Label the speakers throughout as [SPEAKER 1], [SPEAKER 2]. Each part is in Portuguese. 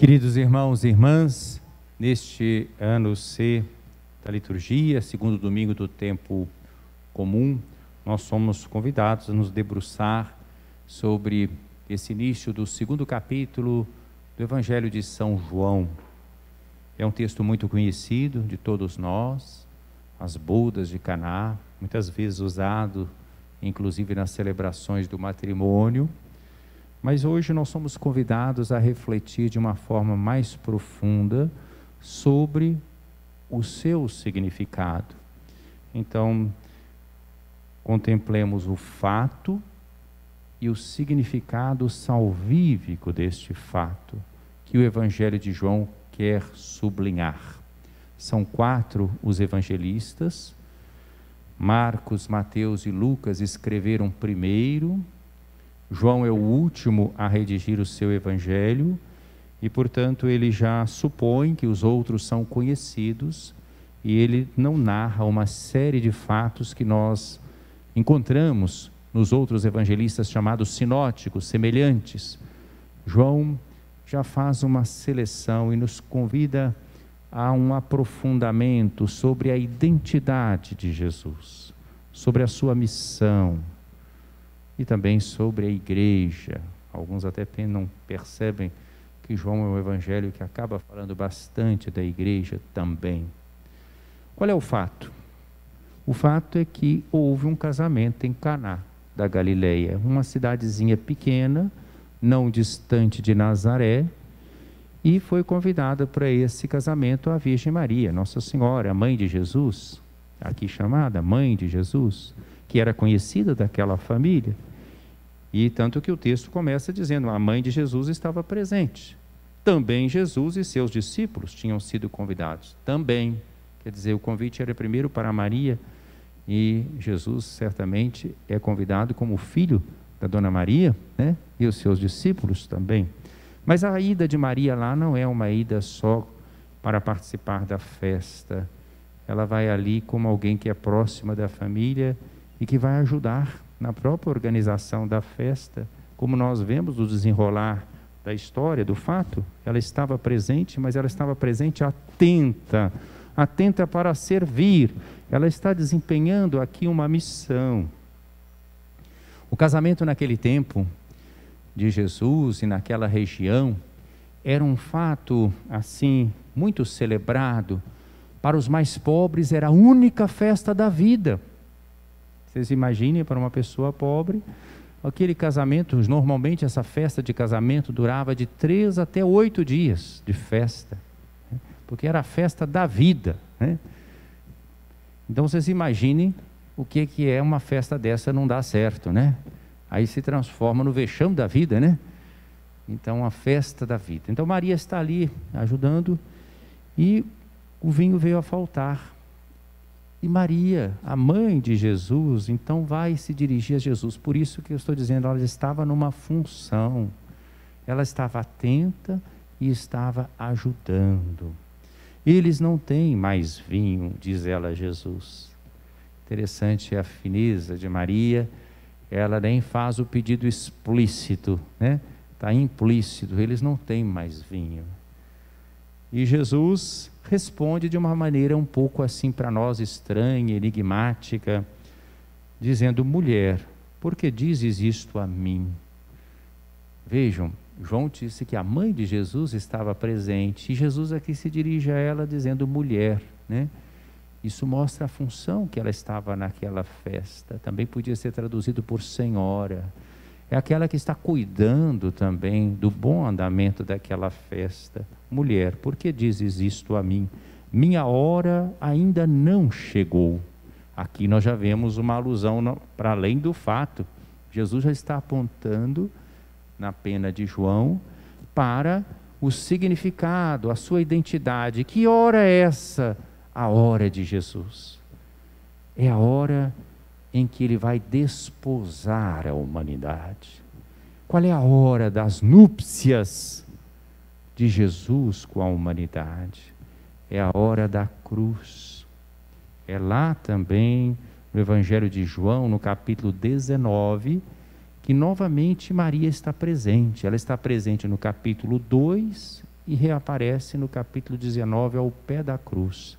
[SPEAKER 1] Queridos irmãos e irmãs, neste ano C da liturgia, segundo domingo do tempo comum, nós somos convidados a nos debruçar sobre esse início do segundo capítulo do Evangelho de São João. É um texto muito conhecido de todos nós, as bodas de Caná, muitas vezes usado, inclusive nas celebrações do matrimônio. Mas hoje nós somos convidados a refletir de uma forma mais profunda sobre o seu significado. Então, contemplemos o fato e o significado salvífico deste fato, que o Evangelho de João quer sublinhar. São 4 os evangelistas. Marcos, Mateus e Lucas escreveram primeiro. João é o último a redigir o seu evangelho e, portanto, ele já supõe que os outros são conhecidos e ele não narra uma série de fatos que nós encontramos nos outros evangelistas chamados sinóticos, semelhantes. João já faz uma seleção e nos convida a um aprofundamento sobre a identidade de Jesus, sobre a sua missão, e também sobre a igreja. Alguns até não percebem que João é um evangelho que acaba falando bastante da igreja também. Qual é o fato? O fato é que houve um casamento em Caná da Galileia, uma cidadezinha pequena, não distante de Nazaré, e foi convidada para esse casamento a Virgem Maria, Nossa Senhora, a mãe de Jesus, aqui chamada Mãe de Jesus, que era conhecida daquela família, e tanto que o texto começa dizendo, a mãe de Jesus estava presente. Também Jesus e seus discípulos tinham sido convidados. Também, quer dizer, o convite era primeiro para Maria, e Jesus certamente é convidado como filho da Dona Maria, né? E os seus discípulos também. Mas a ida de Maria lá não é uma ida só para participar da festa. Ela vai ali como alguém que é próxima da família e que vai ajudar na própria organização da festa, como nós vemos no desenrolar da história, do fato. Ela estava presente, mas ela estava presente atenta para servir. Ela está desempenhando aqui uma missão. O casamento naquele tempo de Jesus e naquela região era um fato assim muito celebrado. Para os mais pobres era a única festa da vida. Vocês imaginem, para uma pessoa pobre, aquele casamento, normalmente essa festa de casamento durava de 3 até 8 dias de festa, né? Porque era a festa da vida, né? Então vocês imaginem o que é uma festa dessa não dar certo, né? Aí se transforma no vexame da vida, né? Então a festa da vida. Então Maria está ali ajudando e o vinho veio a faltar. E Maria, a mãe de Jesus, então vai se dirigir a Jesus. Por isso que eu estou dizendo, ela estava numa função. Ela estava atenta e estava ajudando. Eles não têm mais vinho, diz ela a Jesus. Interessante a fineza de Maria. Ela nem faz o pedido explícito, né? Está implícito, eles não têm mais vinho. E Jesus responde de uma maneira um pouco assim para nós estranha, enigmática, dizendo, mulher, por que dizes isto a mim? Vejam, João disse que a mãe de Jesus estava presente, e Jesus aqui se dirige a ela dizendo mulher, né? Isso mostra a função que ela estava naquela festa. Também podia ser traduzido por senhora. É aquela que está cuidando também do bom andamento daquela festa. Mulher, por que dizes isto a mim? Minha hora ainda não chegou. Aqui nós já vemos uma alusão para além do fato. Jesus já está apontando na pena de João para o significado, a sua identidade. Que hora é essa? A hora de Jesus. É a hora em que ele vai desposar a humanidade. Qual é a hora das núpcias de Jesus com a humanidade? É a hora da cruz. É lá também, no Evangelho de João, no capítulo 19, que novamente Maria está presente. Ela está presente no capítulo 2 e reaparece no capítulo 19 ao pé da cruz.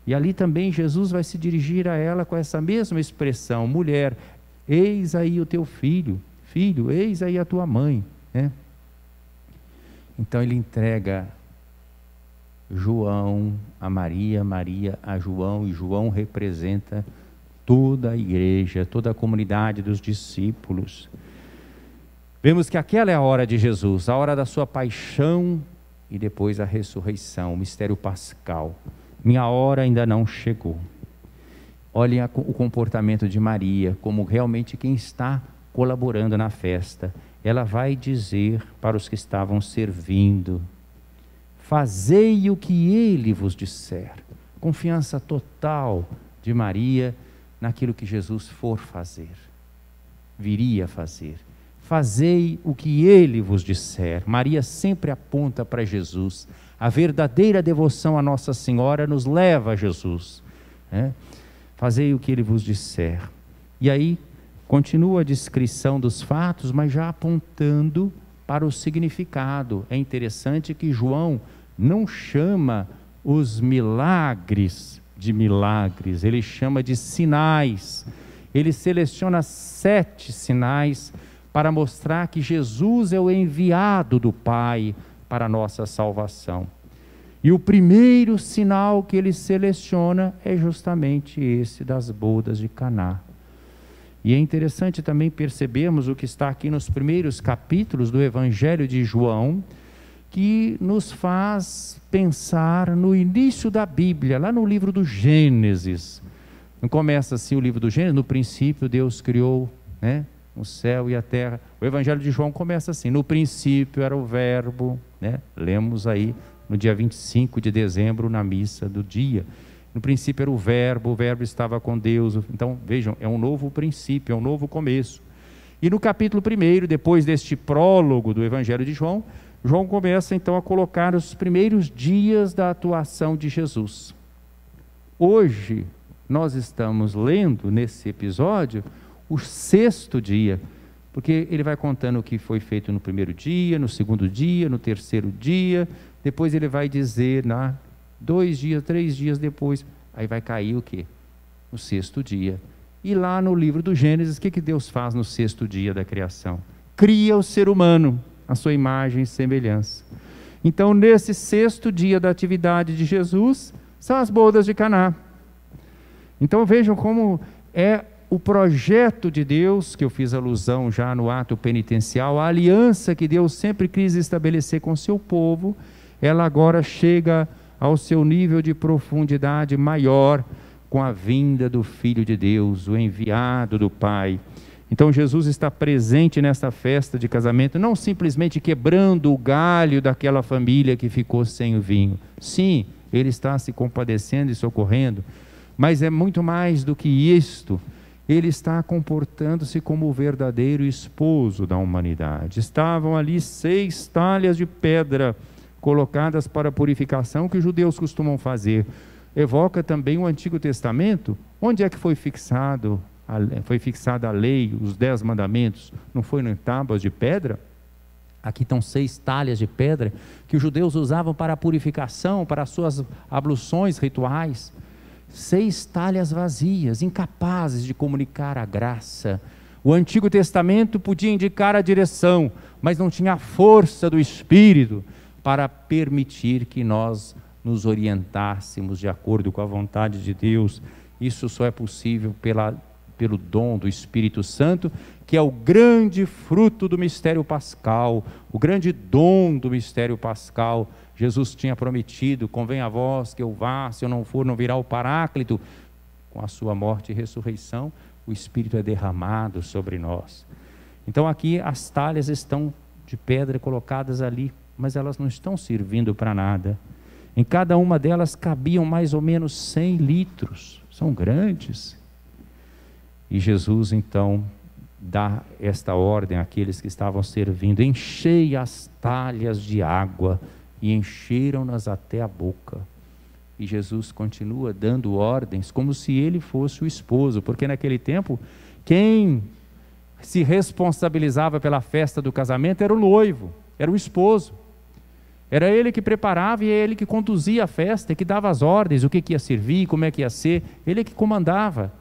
[SPEAKER 1] E ali também Jesus vai se dirigir a ela com essa mesma expressão: mulher, eis aí o teu filho, filho, eis aí a tua mãe, né? Então ele entrega João a Maria, Maria a João, e João representa toda a igreja, toda a comunidade dos discípulos. Vemos que aquela é a hora de Jesus, a hora da sua paixão e depois a ressurreição, o mistério pascal. Minha hora ainda não chegou. Olhem o comportamento de Maria, como realmente quem está colaborando na festa. Ela vai dizer para os que estavam servindo: fazei o que ele vos disser. Confiança total de Maria naquilo que Jesus for fazer, viria a fazer. Fazei o que ele vos disser. Maria sempre aponta para Jesus. A verdadeira devoção à Nossa Senhora nos leva a Jesus, né? Fazei o que ele vos disser. E aí continua a descrição dos fatos, mas já apontando para o significado. É interessante que João não chama os milagres de milagres, ele chama de sinais. Ele seleciona 7 sinais para mostrar que Jesus é o enviado do Pai para a nossa salvação. E o primeiro sinal que ele seleciona é justamente esse das bodas de Caná. E é interessante também percebermos o que está aqui nos primeiros capítulos do Evangelho de João, que nos faz pensar no início da Bíblia, lá no livro do Gênesis. Não começa assim o livro do Gênesis: no princípio Deus criou, né, o céu e a terra. O Evangelho de João começa assim: no princípio era o verbo, né? Lemos aí no dia 25 de dezembro na missa do dia. No princípio era o verbo estava com Deus. Então vejam, é um novo princípio, é um novo começo. E no capítulo 1, depois deste prólogo do Evangelho de João, João começa então a colocar os primeiros dias da atuação de Jesus. Hoje nós estamos lendo nesse episódio o 6º dia, porque ele vai contando o que foi feito no primeiro dia, no segundo dia, no terceiro dia. Depois ele vai dizer, 2 dias, 3 dias depois, aí vai cair o quê? O 6º dia. E lá no livro do Gênesis, o que Deus faz no 6º dia da criação? Cria o ser humano, a sua imagem e semelhança. Então, nesse 6º dia da atividade de Jesus, são as bodas de Caná. Então vejam como é o projeto de Deus, que eu fiz alusão já no ato penitencial, a aliança que Deus sempre quis estabelecer com o seu povo, ela agora chega ao seu nível de profundidade maior com a vinda do Filho de Deus, o enviado do Pai. Então Jesus está presente nessa festa de casamento, não simplesmente quebrando o galho daquela família que ficou sem o vinho. Sim, ele está se compadecendo e socorrendo, mas é muito mais do que isto. Ele está comportando-se como o verdadeiro esposo da humanidade. Estavam ali 6 talhas de pedra colocadas para purificação, que os judeus costumam fazer. Evoca também o Antigo Testamento. Onde é que foi fixada a lei, os 10 mandamentos? Não foi em tábuas de pedra? Aqui estão 6 talhas de pedra que os judeus usavam para a purificação, para as suas abluções rituais. 6 talhas vazias, incapazes de comunicar a graça. O Antigo Testamento podia indicar a direção, mas não tinha a força do Espírito para permitir que nós nos orientássemos de acordo com a vontade de Deus. Isso só é possível pelo dom do Espírito Santo, que é o grande fruto do mistério pascal, o grande dom do mistério pascal. Jesus tinha prometido: convém a vós que eu vá, se eu não for, não virá o Paráclito. Com a sua morte e ressurreição, o Espírito é derramado sobre nós. Então aqui as talhas estão de pedra colocadas ali, mas elas não estão servindo para nada. Em cada uma delas cabiam mais ou menos 100 litros, são grandes. E Jesus então dá esta ordem àqueles que estavam servindo: enchei as talhas de água, e encheram-nas até a boca. E Jesus continua dando ordens como se ele fosse o esposo, porque naquele tempo quem se responsabilizava pela festa do casamento era o noivo, era o esposo. Era ele que preparava e é ele que conduzia a festa, que dava as ordens, o que ia servir, como é que ia ser, ele que comandava.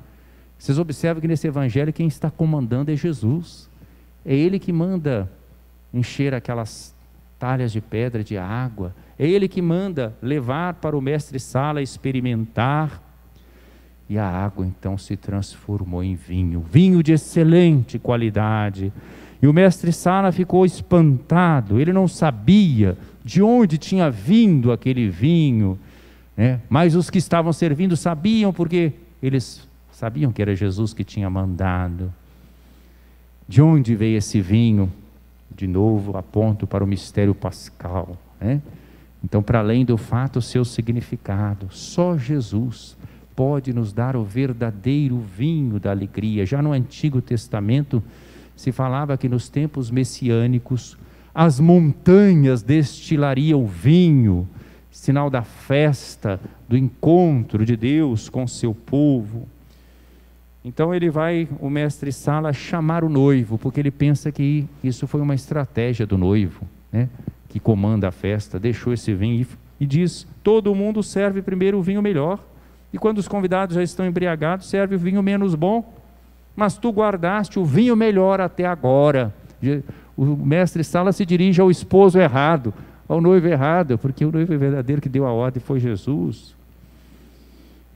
[SPEAKER 1] Vocês observam que nesse evangelho quem está comandando é Jesus. É ele que manda encher aquelas talhas de pedra de água, é ele que manda levar para o mestre-sala experimentar, e a água então se transformou em vinho, vinho de excelente qualidade, e o mestre-sala ficou espantado, ele não sabia de onde tinha vindo aquele vinho, né? Mas os que estavam servindo sabiam, porque eles sabiam que era Jesus que tinha mandado. De onde veio esse vinho? De novo, aponto para o mistério pascal, né? Então, para além do fato, o seu significado, só Jesus pode nos dar o verdadeiro vinho da alegria. Já no Antigo Testamento, se falava que nos tempos messiânicos, as montanhas destilariam vinho, sinal da festa, do encontro de Deus com seu povo. Então ele vai, o mestre-sala, chamar o noivo, porque ele pensa que isso foi uma estratégia do noivo, né, que comanda a festa, deixou esse vinho e diz, todo mundo serve primeiro o vinho melhor, e quando os convidados já estão embriagados, serve o vinho menos bom, mas tu guardaste o vinho melhor até agora. O mestre-sala se dirige ao esposo errado, ao noivo errado, porque o noivo verdadeiro que deu a ordem foi Jesus.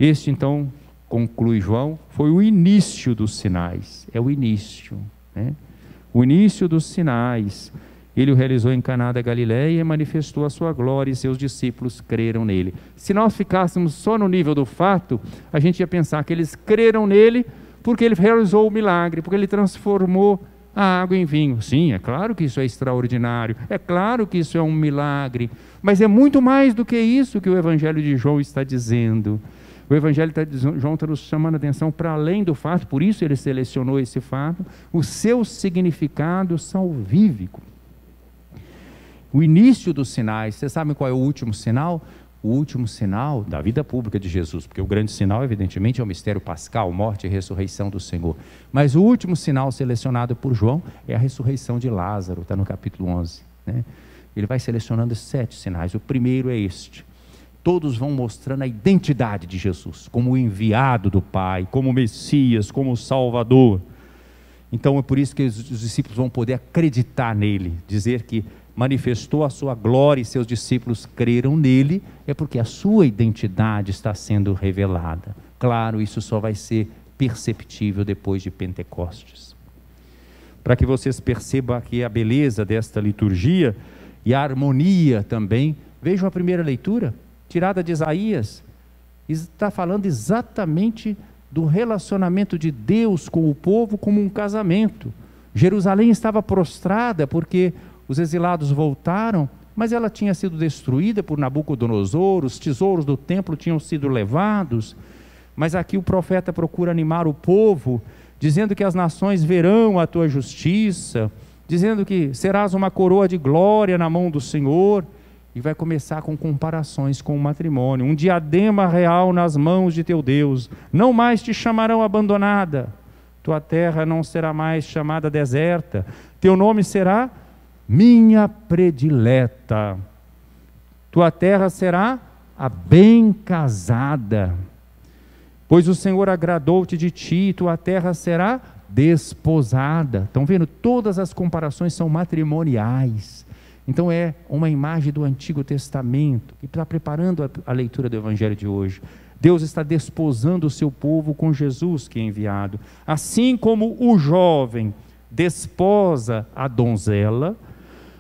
[SPEAKER 1] Este então, conclui João, foi o início dos sinais, é o início, né? O início dos sinais. Ele o realizou em Caná da Galileia e manifestou a sua glória, e seus discípulos creram nele. Se nós ficássemos só no nível do fato, a gente ia pensar que eles creram nele porque ele realizou o milagre, porque ele transformou a água em vinho. Sim, é claro que isso é extraordinário, é claro que isso é um milagre, mas é muito mais do que isso que o Evangelho de João está dizendo. O Evangelho de João está nos chamando a atenção para além do fato, por isso ele selecionou esse fato, o seu significado salvífico. O início dos sinais, vocês sabem qual é o último sinal? O último sinal da vida pública de Jesus, porque o grande sinal, evidentemente, é o mistério pascal, morte e ressurreição do Senhor. Mas o último sinal selecionado por João é a ressurreição de Lázaro, está no capítulo 11. Né? Ele vai selecionando 7 sinais. O primeiro é este. Todos vão mostrando a identidade de Jesus, como o enviado do Pai, como o Messias, como o Salvador. Então é por isso que os discípulos vão poder acreditar nele, dizer que manifestou a sua glória e seus discípulos creram nele, é porque a sua identidade está sendo revelada. Claro, isso só vai ser perceptível depois de Pentecostes. Para que vocês percebam aqui a beleza desta liturgia e a harmonia também, vejam a primeira leitura, tirada de Isaías, está falando exatamente do relacionamento de Deus com o povo como um casamento. Jerusalém estava prostrada porque os exilados voltaram, mas ela tinha sido destruída por Nabucodonosor, os tesouros do templo tinham sido levados, mas aqui o profeta procura animar o povo, dizendo que as nações verão a tua justiça, dizendo que serás uma coroa de glória na mão do Senhor, e vai começar com comparações com o matrimônio, um diadema real nas mãos de teu Deus, não mais te chamarão abandonada, tua terra não será mais chamada deserta, teu nome será minha predileta, tua terra será a bem casada, pois o Senhor agradou-te de ti, tua terra será desposada. Estão vendo? Todas as comparações são matrimoniais. Então é uma imagem do Antigo Testamento, que está preparando a leitura do Evangelho de hoje. Deus está desposando o seu povo com Jesus que é enviado. Assim como o jovem desposa a donzela,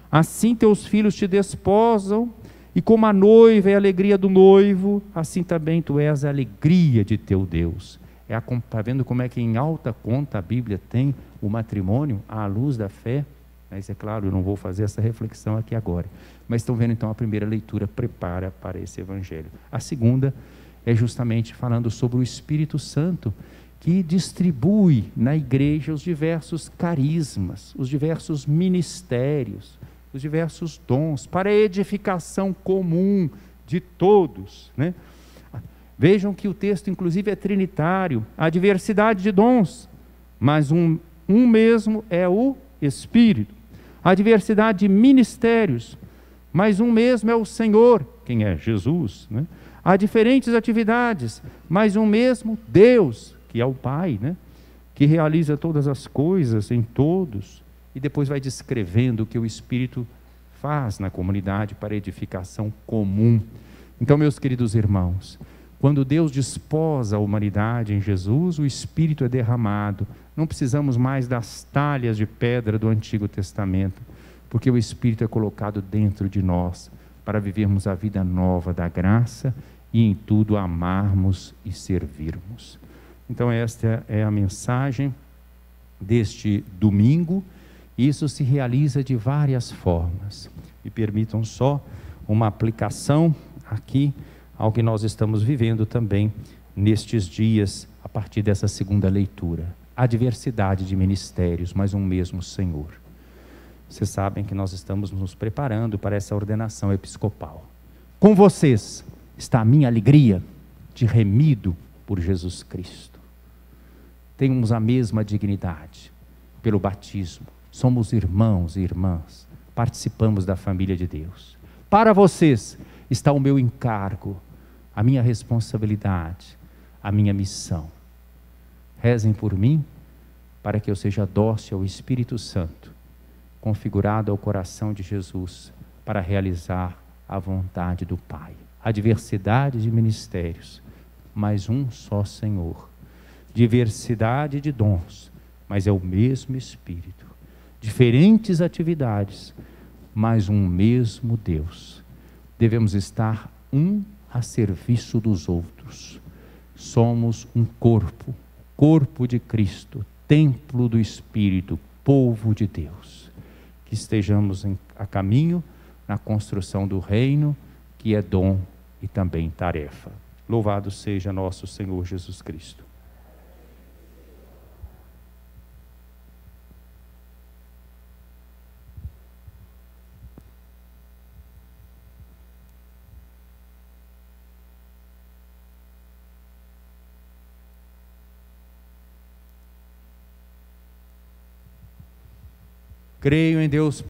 [SPEAKER 1] assim teus filhos te desposam, e como a noiva é a alegria do noivo, assim também tu és a alegria de teu Deus. Está vendo como é que em alta conta a Bíblia tem o matrimônio à luz da fé? Mas é claro, eu não vou fazer essa reflexão aqui agora. Mas estão vendo então a primeira leitura prepara para esse Evangelho. A segunda é justamente falando sobre o Espírito Santo, que distribui na igreja os diversos carismas, os diversos ministérios, os diversos dons, para a edificação comum de todos, né? Vejam que o texto inclusive é trinitário, a diversidade de dons, mas um mesmo é o Espírito. A diversidade de ministérios, mas um mesmo é o Senhor, quem é Jesus, né? Há diferentes atividades, mas um mesmo Deus, que é o Pai, né? Que realiza todas as coisas em todos, e depois vai descrevendo o que o Espírito faz na comunidade para edificação comum. Então, meus queridos irmãos, quando Deus desposa a humanidade em Jesus, o Espírito é derramado. Não precisamos mais das talhas de pedra do Antigo Testamento, porque o Espírito é colocado dentro de nós para vivermos a vida nova da graça e em tudo amarmos e servirmos. Então esta é a mensagem deste domingo. Isso se realiza de várias formas. Me permitam só uma aplicação aqui ao que nós estamos vivendo também nestes dias, a partir dessa segunda leitura. Há diversidade de ministérios, mas um mesmo Senhor. Vocês sabem que nós estamos nos preparando para essa ordenação episcopal. Com vocês está a minha alegria de remido por Jesus Cristo. Temos a mesma dignidade pelo batismo. Somos irmãos e irmãs, participamos da família de Deus. Para vocês está o meu encargo, a minha responsabilidade, a minha missão. Rezem por mim, para que eu seja dócil ao Espírito Santo, configurado ao coração de Jesus, para realizar a vontade do Pai. Há diversidade de ministérios, mas um só Senhor. Diversidade de dons, mas é o mesmo Espírito. Diferentes atividades, mas um mesmo Deus. Devemos estar um a serviço dos outros. Somos um corpo, corpo de Cristo, templo do Espírito, povo de Deus. Que estejamos a caminho na construção do reino, que é dom e também tarefa. Louvado seja nosso Senhor Jesus Cristo. Creio em Deus